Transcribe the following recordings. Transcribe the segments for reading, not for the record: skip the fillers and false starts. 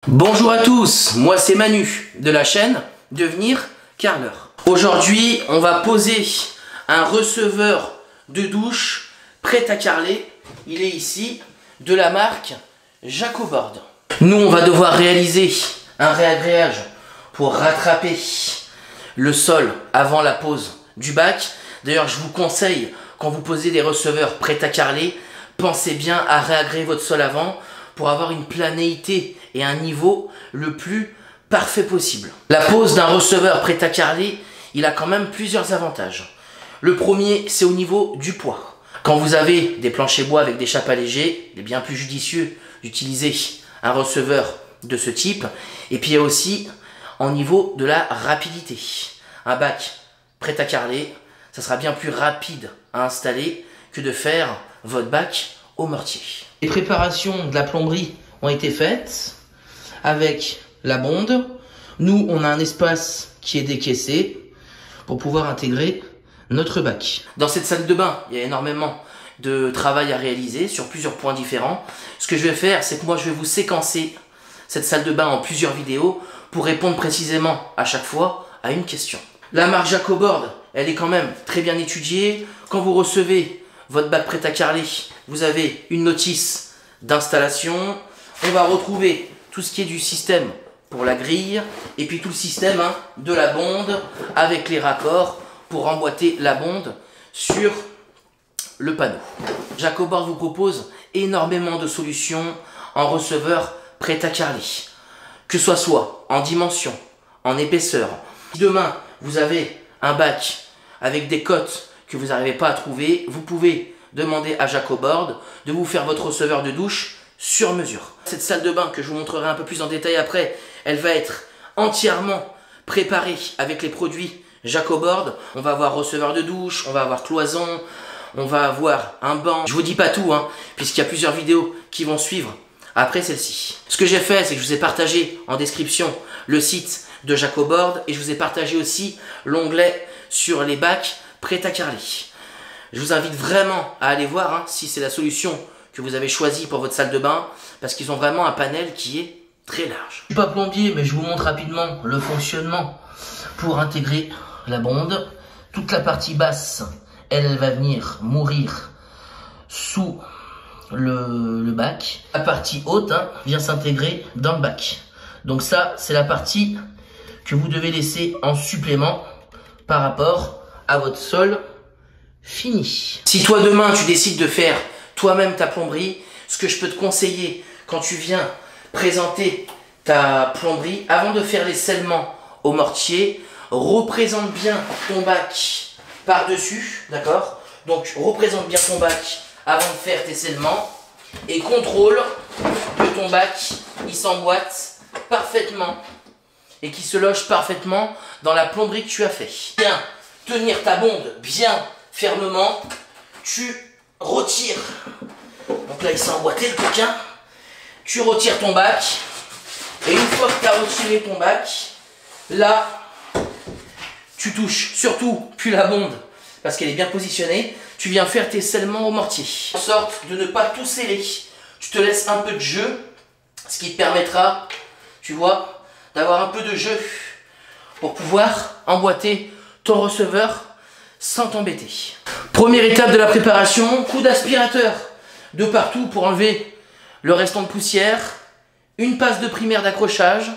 Bonjour à tous, moi c'est Manu de la chaîne Devenir Carreleur. Aujourd'hui on va poser un receveur de douche prêt à carreler. Il est ici de la marque Jacobord. Nous on va devoir réaliser un réagréage pour rattraper le sol avant la pose du bac. D'ailleurs je vous conseille, quand vous posez des receveurs prêts à carreler, pensez bien à réagréer votre sol avant pour avoir une planéité et un niveau le plus parfait possible. La pose d'un receveur prêt à carreler, il a quand même plusieurs avantages. Le premier, c'est au niveau du poids. Quand vous avez des planchers bois avec des chapas légers, il est bien plus judicieux d'utiliser un receveur de ce type. Et puis il y a aussi au niveau de la rapidité. Un bac prêt à carreler, ça sera bien plus rapide à installer que de faire votre bac au mortier. Les préparations de la plomberie ont été faites avec la bonde. Nous, on a un espace qui est décaissé pour pouvoir intégrer notre bac. Dans cette salle de bain, il y a énormément de travail à réaliser sur plusieurs points différents. Ce que je vais faire, c'est que moi, je vais vous séquencer cette salle de bain en plusieurs vidéos pour répondre précisément à chaque fois à une question. La marque Jacobord, elle est quand même très bien étudiée. Quand vous recevez votre bac prêt à carreler, vous avez une notice d'installation. On va retrouver tout ce qui est du système pour la grille et puis tout le système de la bonde avec les raccords pour emboîter la bonde sur le panneau. Jacobord vous propose énormément de solutions en receveur prêt à carreler, que ce soit en dimension, en épaisseur. Si demain vous avez un bac avec des cotes que vous n'arrivez pas à trouver, vous pouvez demander à Jacobord de vous faire votre receveur de douche sur mesure. Cette salle de bain que je vous montrerai un peu plus en détail après, elle va être entièrement préparée avec les produits Jacobord. On va avoir receveur de douche, on va avoir cloison, on va avoir un banc. Je vous dis pas tout, puisqu'il y a plusieurs vidéos qui vont suivre après celle-ci. Ce que j'ai fait, c'est que je vous ai partagé en description le site de Jacobord et je vous ai partagé aussi l'onglet sur les bacs prêts à carreler. Je vous invite vraiment à aller voir si c'est la solution que vous avez choisie pour votre salle de bain, parce qu'ils ont vraiment un panel qui est très large. Je ne suis pas plombier, mais je vous montre rapidement le fonctionnement pour intégrer la bonde. Toute la partie basse, elle va venir mourir sous le bac. La partie haute vient s'intégrer dans le bac. Donc ça, c'est la partie que vous devez laisser en supplément par rapport à votre sol fini. Si toi demain tu décides de faire toi-même ta plomberie, ce que je peux te conseiller quand tu viens présenter ta plomberie, avant de faire les scellements au mortier, représente bien ton bac par-dessus, d'accord? Donc représente bien ton bac avant de faire tes scellements et contrôle que ton bac il s'emboîte parfaitement et qu'il se loge parfaitement dans la plomberie que tu as fait. Bien tenir ta bonde bien fermement, tu retires, donc là il s'est emboîté le coquin, tu retires ton bac, et une fois que tu as retiré ton bac, là, tu touches surtout plus la bonde, parce qu'elle est bien positionnée, tu viens faire tes scellements au mortier, en sorte de ne pas tout sceller, tu te laisses un peu de jeu, ce qui te permettra, tu vois, d'avoir un peu de jeu, pour pouvoir emboîter ton receveur sans t'embêter. Première étape de la préparation, coup d'aspirateur de partout pour enlever le restant de poussière, une passe de primaire d'accrochage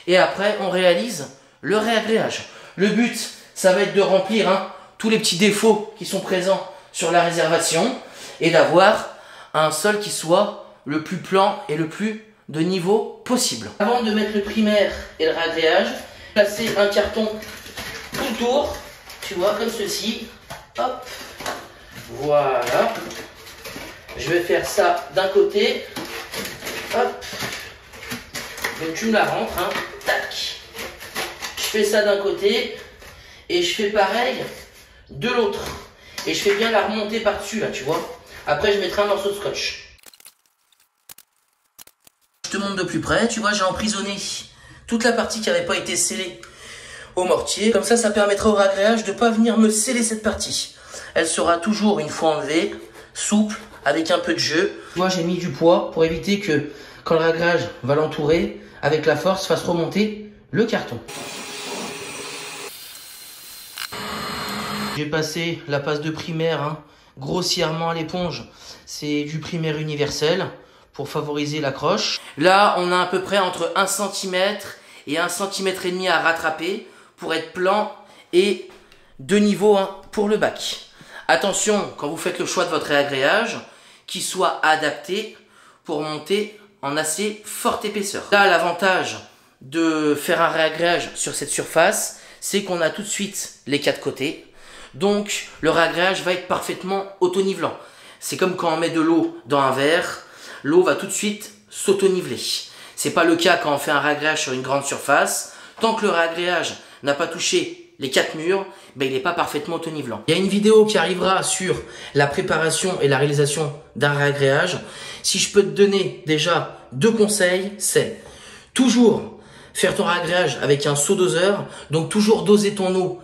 et après on réalise le réagréage. Le but, ça va être de remplir tous les petits défauts qui sont présents sur la réservation et d'avoir un sol qui soit le plus plan et le plus de niveau possible. Avant de mettre le primaire et le réagréage, placer un carton tout autour, tu vois, comme ceci, hop, voilà, je vais faire ça d'un côté, hop, donc tu me la rentres, tac, je fais ça d'un côté, et je fais pareil de l'autre, et je fais bien la remonter par-dessus, là, tu vois, après je mettrai un morceau de scotch. Je te montre de plus près, tu vois, j'ai emprisonné toute la partie qui n'avait pas été scellée au mortier. Comme ça permettra au réagréage de ne pas venir me sceller cette partie. Elle sera toujours, une fois enlevée, souple, avec un peu de jeu. Moi, j'ai mis du poids pour éviter que, quand le réagréage va l'entourer, avec la force, fasse remonter le carton. J'ai passé la passe de primaire grossièrement à l'éponge. C'est du primaire universel pour favoriser l'accroche. Là, on a à peu près entre 1 cm et 1,5 cm à rattraper pour être plan et de niveau pour le bac. Attention, quand vous faites le choix de votre réagréage, qu'il soit adapté pour monter en assez forte épaisseur. Là, l'avantage de faire un réagréage sur cette surface, c'est qu'on a tout de suite les 4 côtés. Donc, le réagréage va être parfaitement auto-nivelant. C'est comme quand on met de l'eau dans un verre, l'eau va tout de suite s'auto-niveler. C'est pas le cas quand on fait un réagréage sur une grande surface. Tant que le réagréage n'a pas touché les 4 murs, il n'est pas parfaitement auto-nivelant. Il y a une vidéo qui arrivera sur la préparation et la réalisation d'un réagréage. Si je peux te donner déjà 2 conseils, c'est toujours faire ton réagréage avec un seau doseur, donc toujours doser ton eau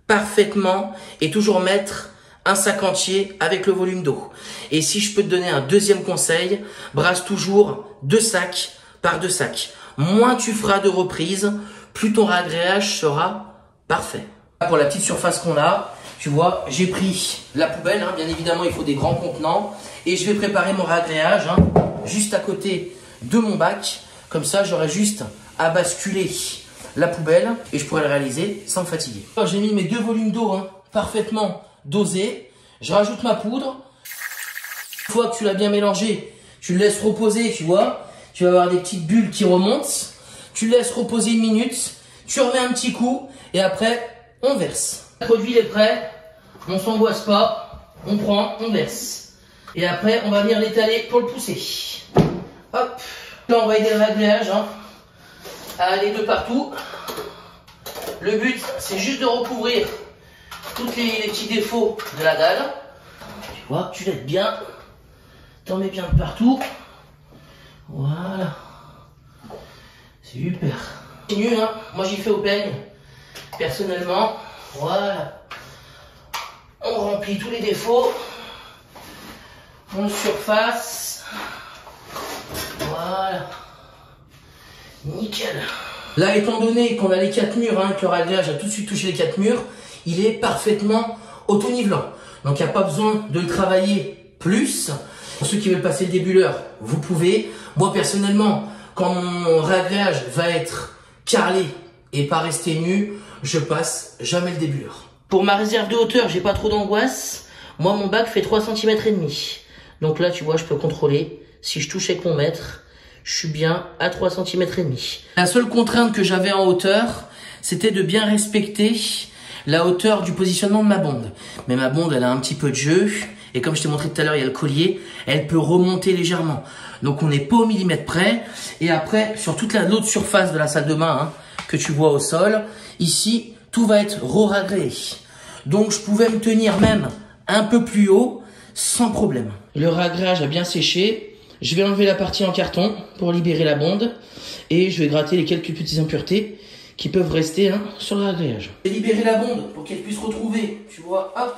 parfaitement et toujours mettre un sac entier avec le volume d'eau. Et si je peux te donner un deuxième conseil, brasse toujours 2 sacs par 2 sacs. Moins tu feras de reprises, plus ton réagréage sera parfait. Pour la petite surface qu'on a, tu vois, j'ai pris la poubelle, bien évidemment il faut des grands contenants, et je vais préparer mon réagréage juste à côté de mon bac. Comme ça j'aurai juste à basculer la poubelle et je pourrai le réaliser sans me fatiguer. J'ai mis mes 2 volumes d'eau parfaitement dosés. Je rajoute ma poudre. Une fois que tu l'as bien mélangé, tu le laisses reposer, tu vois. Tu vas avoir des petites bulles qui remontent. Tu le laisses reposer 1 minute. Tu remets un petit coup et après on verse. Le produit est prêt. On s'angoisse pas. On prend, on verse. Et après on va venir l'étaler pour le pousser. Hop. Là on va aider le réagréage à aller de partout. Le but, c'est juste de recouvrir tous les petits défauts de la dalle. Tu vois, tu l'aides bien. T'en mets bien de partout. Voilà. Super. Continue, moi j'y fais au peigne. Personnellement. Voilà. On remplit tous les défauts. On surface. Voilà. Nickel. Là, étant donné qu'on a les 4 murs, que le réagréage a tout de suite touché les 4 murs, il est parfaitement auto-nivelant. Donc, il n'y a pas besoin de le travailler plus. Pour ceux qui veulent passer le débuleur, vous pouvez. Moi, personnellement, quand mon réagréage va être carrelé et pas rester nu, je passe jamais le débuleur. Pour ma réserve de hauteur, j'ai pas trop d'angoisse. Moi, mon bac fait 3,5 cm. Donc là, tu vois, je peux contrôler. Si je touche avec mon mètre, je suis bien à 3,5 cm. La seule contrainte que j'avais en hauteur, c'était de bien respecter la hauteur du positionnement de ma bonde. Mais ma bonde, elle a un petit peu de jeu. Et comme je t'ai montré tout à l'heure, il y a le collier. Elle peut remonter légèrement. Donc on n'est pas au millimètre près. Et après, sur toute l'autre surface de la salle de bain que tu vois au sol, ici, tout va être re-ragréé. Donc je pouvais me tenir même un peu plus haut sans problème. Le ragréage a bien séché. Je vais enlever la partie en carton pour libérer la bonde et je vais gratter les quelques petites impuretés qui peuvent rester sur le ragréage. J'ai libéré la bonde pour qu'elle puisse retrouver, tu vois, hop,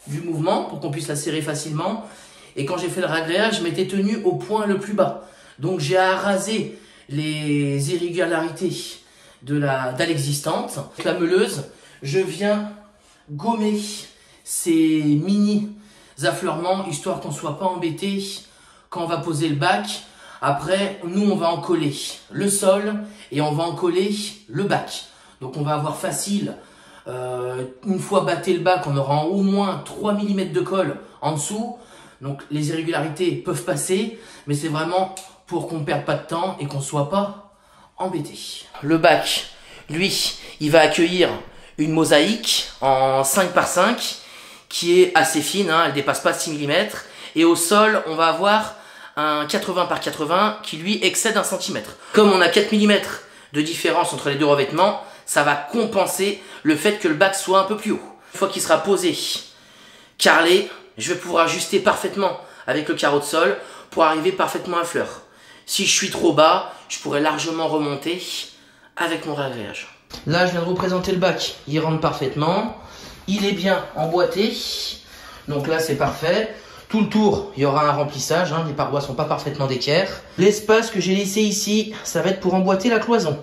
du mouvement pour qu'on puisse la serrer facilement. Et quand j'ai fait le ragréage, je m'étais tenu au point le plus bas. Donc j'ai arasé les irrégularités de la dalle existante. Avec la meuleuse, je viens gommer ces mini affleurements histoire qu'on ne soit pas embêté quand on va poser le bac. Après, nous, on va en coller le sol et on va en coller le bac. Donc, on va avoir facile, une fois batté le bac, on aura au moins 3 mm de colle en dessous. Donc, les irrégularités peuvent passer, mais c'est vraiment pour qu'on ne perde pas de temps et qu'on ne soit pas embêté. Le bac, lui, il va accueillir une mosaïque en 5 par 5 qui est assez fine, elle ne dépasse pas 6 mm. Et au sol, on va avoir un 80 par 80 qui lui excède 1 cm. Comme on a 4 mm de différence entre les deux revêtements, ça va compenser le fait que le bac soit un peu plus haut. Une fois qu'il sera posé, carrelé, je vais pouvoir ajuster parfaitement avec le carreau de sol pour arriver parfaitement à fleur. Si je suis trop bas, je pourrais largement remonter avec mon ragréage. Là, je viens de représenter le bac. Il rentre parfaitement. Il est bien emboîté. Donc là, c'est parfait. Tout le tour, il y aura un remplissage, hein, les parois sont pas parfaitement d'équerre. L'espace que j'ai laissé ici, ça va être pour emboîter la cloison.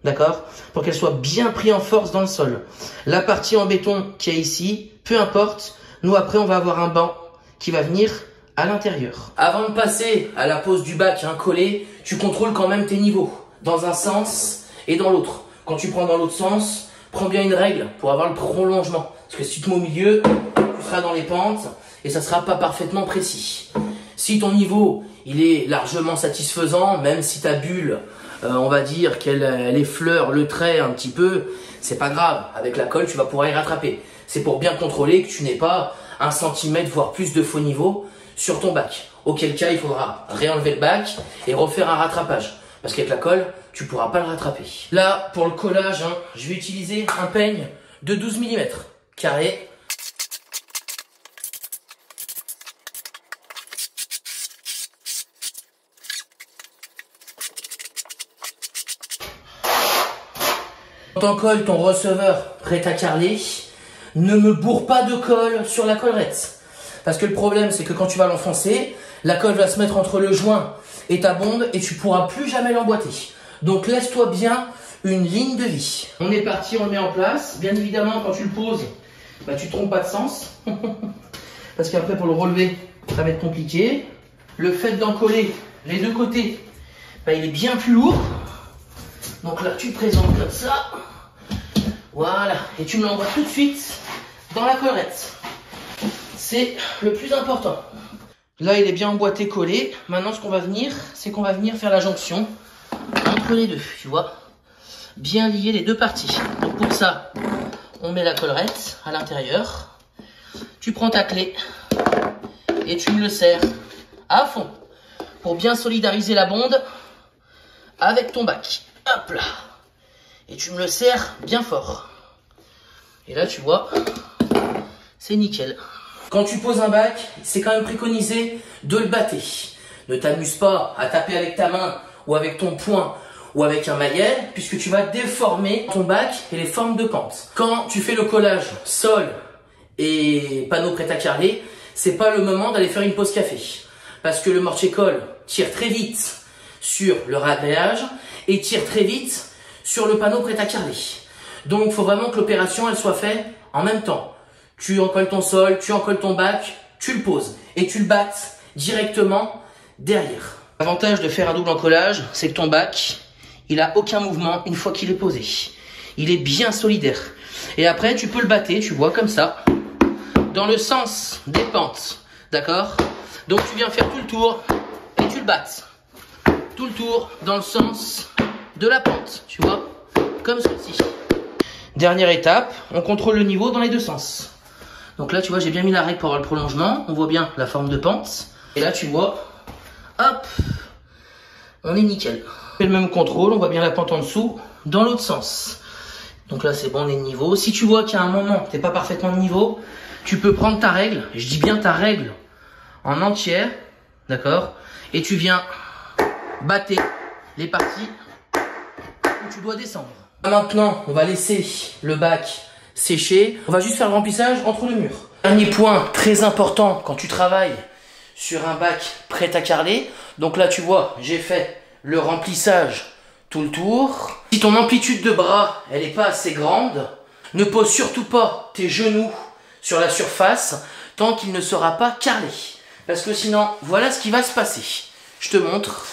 D'accord? Pour qu'elle soit bien prise en force dans le sol. La partie en béton qu'il y a ici, peu importe, nous après on va avoir un banc qui va venir à l'intérieur. Avant de passer à la pose du bac collé, tu contrôles quand même tes niveaux, dans un sens et dans l'autre. Quand tu prends dans l'autre sens, prends bien une règle pour avoir le prolongement. Parce que si tu te mets au milieu, tu seras dans les pentes et ça sera pas parfaitement précis. Si ton niveau, il est largement satisfaisant, même si ta bulle, on va dire qu'elle effleure le trait un petit peu, c'est pas grave. Avec la colle, tu vas pouvoir y rattraper. C'est pour bien contrôler que tu n'aies pas 1 cm, voire plus de faux niveau sur ton bac. Auquel cas, il faudra réenlever le bac et refaire un rattrapage. Parce qu'avec la colle, tu pourras pas le rattraper. Là, pour le collage, je vais utiliser un peigne de 12 mm carré. Quand t'encolles ton receveur prêt à carreler, ne me bourre pas de colle sur la collerette. Parce que le problème, c'est que quand tu vas l'enfoncer, la colle va se mettre entre le joint et ta bonde et tu pourras plus jamais l'emboîter. Donc laisse-toi bien une ligne de vie. On est parti, on le met en place. Bien évidemment, quand tu le poses, bah, tu ne trompes pas de sens. Parce qu'après, pour le relever, ça va être compliqué. Le fait d'encoller les deux côtés, bah, il est bien plus lourd. Donc là, tu le présentes comme ça. Voilà. Et tu me l'envoies tout de suite dans la collerette. C'est le plus important. Là, il est bien emboîté, collé. Maintenant, ce qu'on va venir, c'est qu'on va venir faire la jonction entre les deux, tu vois. Bien lier les deux parties. Donc pour ça, on met la collerette à l'intérieur. Tu prends ta clé et tu me le serres à fond pour bien solidariser la bonde avec ton bac. Hop là. Et tu me le serres bien fort. Et là, tu vois, c'est nickel. Quand tu poses un bac, c'est quand même préconisé de le battre. Ne t'amuse pas à taper avec ta main ou avec ton poing ou avec un maillet, puisque tu vas déformer ton bac et les formes de pente. Quand tu fais le collage sol et panneau prêt à carreler, c'est pas le moment d'aller faire une pause café. Parce que le mortier-colle tire très vite sur le ragréage et tire très vite sur le panneau prêt à carreler. Donc il faut vraiment que l'opération elle soit faite en même temps. Tu encolles ton sol, tu encolles ton bac, tu le poses et tu le battes directement derrière. L'avantage de faire un double encollage, c'est que ton bac, il a aucun mouvement une fois qu'il est posé. Il est bien solidaire. Et après, tu peux le battre, tu vois, comme ça, dans le sens des pentes. D'accord? Donc tu viens faire tout le tour et tu le battes. Tout le tour dans le sens de la pente, tu vois, comme ceci. Dernière étape, on contrôle le niveau dans les deux sens. Donc là, tu vois, j'ai bien mis la règle pour avoir le prolongement. On voit bien la forme de pente. Et là, tu vois, hop, on est nickel. On fait le même contrôle, on voit bien la pente en dessous, dans l'autre sens. Donc là, c'est bon, on est de niveau. Si tu vois qu'il y a un moment, tu n'es pas parfaitement de niveau, tu peux prendre ta règle, je dis bien ta règle, en entière, d'accord? Et tu viens battre les parties où tu dois descendre. Maintenant, on va laisser le bac sécher. On va juste faire le remplissage entre le mur. Dernier point très important quand tu travailles sur un bac prêt à carreler. Donc là, tu vois, j'ai fait le remplissage tout le tour. Si ton amplitude de bras, elle n'est pas assez grande, ne pose surtout pas tes genoux sur la surface tant qu'il ne sera pas carrelé. Parce que sinon, voilà ce qui va se passer. Je te montre.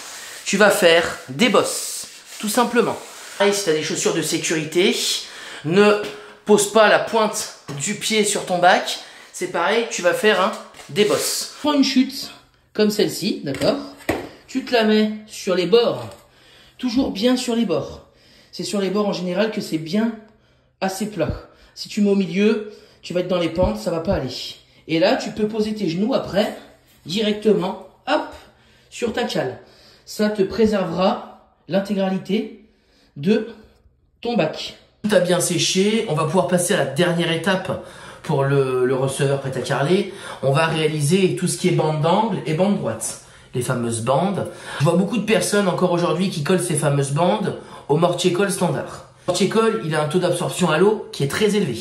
Tu vas faire des bosses, tout simplement. Et si tu as des chaussures de sécurité, ne pose pas la pointe du pied sur ton bac. C'est pareil, tu vas faire des bosses. Prends une chute comme celle-ci, d'accord? Tu te la mets sur les bords, toujours bien sur les bords. C'est sur les bords en général que c'est bien assez plat. Si tu mets au milieu, tu vas être dans les pentes, ça va pas aller. Et là, tu peux poser tes genoux après, directement, hop, sur ta cale. Ça te préservera l'intégralité de ton bac. Tout a bien séché, on va pouvoir passer à la dernière étape pour le receveur prêt à carreler. On va réaliser tout ce qui est bande d'angle et bande droite. Les fameuses bandes. Je vois beaucoup de personnes encore aujourd'hui qui collent ces fameuses bandes au mortier-colle standard. Le mortier-colle, il a un taux d'absorption à l'eau qui est très élevé.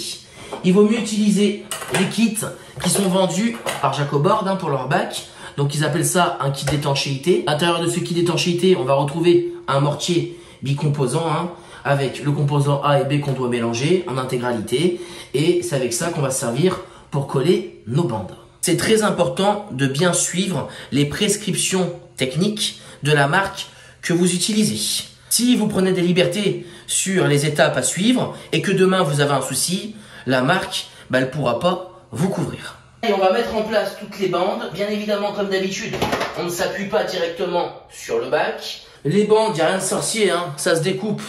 Il vaut mieux utiliser les kits qui sont vendus par Jacobord hein, pour leur bac. Donc ils appellent ça un kit d'étanchéité. À l'intérieur de ce kit d'étanchéité, on va retrouver un mortier bicomposant hein, avec le composant A et B qu'on doit mélanger en intégralité. Et c'est avec ça qu'on va se servir pour coller nos bandes. C'est très important de bien suivre les prescriptions techniques de la marque que vous utilisez. Si vous prenez des libertés sur les étapes à suivre et que demain vous avez un souci, la marque elle ne pourra pas vous couvrir. Et on va mettre en place toutes les bandes. Bien évidemment, comme d'habitude, on ne s'appuie pas directement sur le bac. Les bandes, il n'y a rien de sorcier, hein. Ça se découpe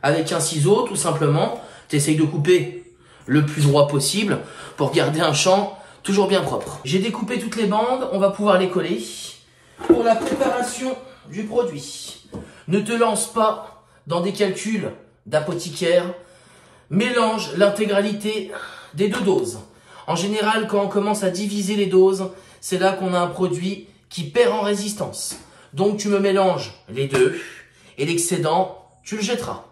avec un ciseau, tout simplement. Tu essayes de couper le plus droit possible pour garder un champ toujours bien propre. J'ai découpé toutes les bandes, on va pouvoir les coller. Pour la préparation du produit, ne te lance pas dans des calculs d'apothicaire. Mélange l'intégralité des deux doses. En général, quand on commence à diviser les doses, c'est là qu'on a un produit qui perd en résistance. Donc tu me mélanges les deux et l'excédent, tu le jetteras.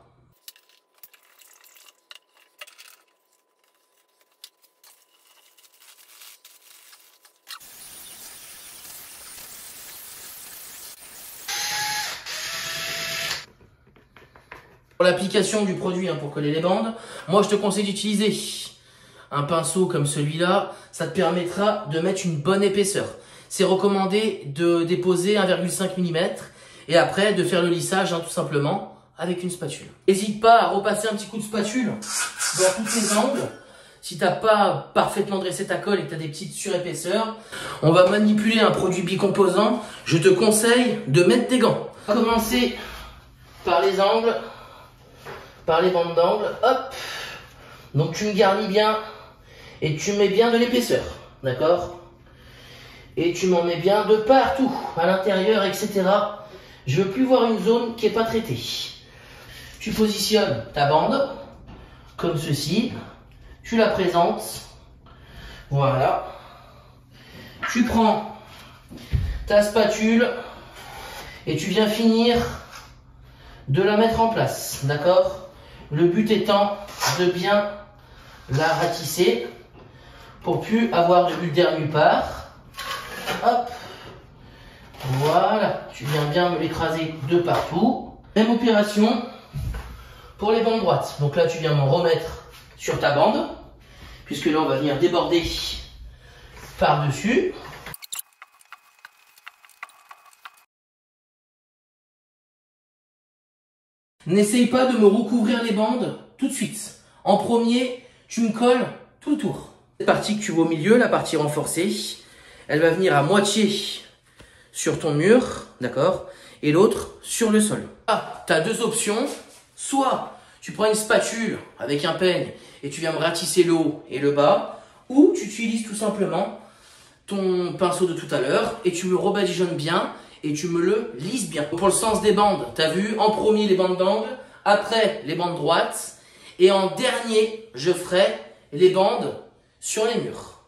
Pour l'application du produit pour coller les bandes, moi je te conseille d'utiliser un pinceau comme celui-là. Ça te permettra de mettre une bonne épaisseur. C'est recommandé de déposer 1,5 mm et après de faire le lissage tout simplement avec une spatule. N'hésite pas à repasser un petit coup de spatule dans tous les angles. Si tu n'as pas parfaitement dressé ta colle et que tu as des petites surépaisseurs, on va manipuler un produit bicomposant. Je te conseille de mettre des gants. On va commencer par les angles. Par les bandes d'angle, hop. Donc tu me garnis bien et tu mets bien de l'épaisseur, d'accord? Et tu m'en mets bien de partout, à l'intérieur, etc. Je veux plus voir une zone qui n'est pas traitée. Tu positionnes ta bande comme ceci, tu la présentes, voilà. Tu prends ta spatule et tu viens finir de la mettre en place, d'accord? Le but étant de bien la ratisser pour plus avoir de bulles d'air nulle part. Hop. Voilà. Tu viens bien me l'écraser de partout. Même opération pour les bandes droites. Donc là, tu viens m'en remettre sur ta bande. Puisque là, on va venir déborder par-dessus. N'essaye pas de me recouvrir les bandes tout de suite. En premier, tu me colles tout le tour. Cette partie que tu vois au milieu, la partie renforcée, elle va venir à moitié sur ton mur, d'accord? Et l'autre sur le sol. Ah, tu as deux options. Soit tu prends une spatule avec un peigne et tu viens me ratisser le haut et le bas, ou tu utilises tout simplement ton pinceau de tout à l'heure et tu me rebadigeonnes bien et tu me le lisses bien. Pour le sens des bandes, tu as vu, en premier les bandes d'angle, après les bandes droites, et en dernier, je ferai les bandes sur les murs.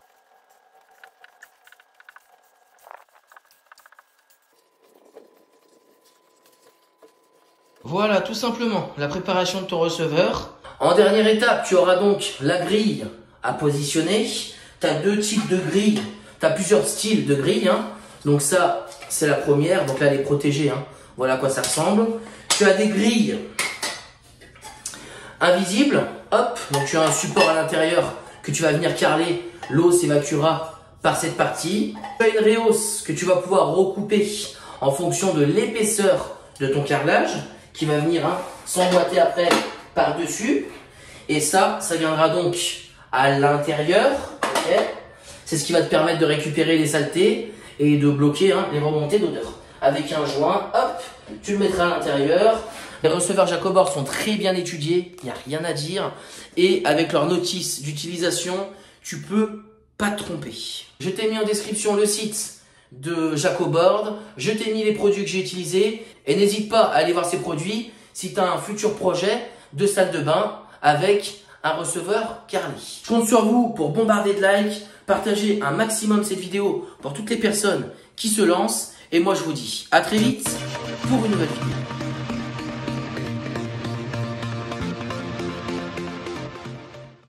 Voilà, tout simplement, la préparation de ton receveur. En dernière étape, tu auras donc la grille à positionner. Tu as deux types de grilles, tu as plusieurs styles de grilles, Donc ça, c'est la première, donc là elle est protégée, Voilà à quoi ça ressemble. Tu as des grilles invisibles, hop, donc tu as un support à l'intérieur que tu vas venir carreler, l'eau s'évacuera par cette partie. Tu as une réhausse que tu vas pouvoir recouper en fonction de l'épaisseur de ton carrelage, qui va venir s'emboîter après par-dessus. Et ça viendra donc à l'intérieur, ok. C'est ce qui va te permettre de récupérer les saletés et de bloquer les remontées d'odeur. Avec un joint, hop, tu le mettras à l'intérieur. Les receveurs Jacobord sont très bien étudiés, il n'y a rien à dire. Et avec leur notice d'utilisation, tu peux pas te tromper. Je t'ai mis en description le site de Jacobord, je t'ai mis les produits que j'ai utilisés. Et n'hésite pas à aller voir ces produits si tu as un futur projet de salle de bain avec un receveur carrelé. Je compte sur vous pour bombarder de likes, partager un maximum cette vidéo pour toutes les personnes qui se lancent. Et moi je vous dis à très vite pour une nouvelle vidéo.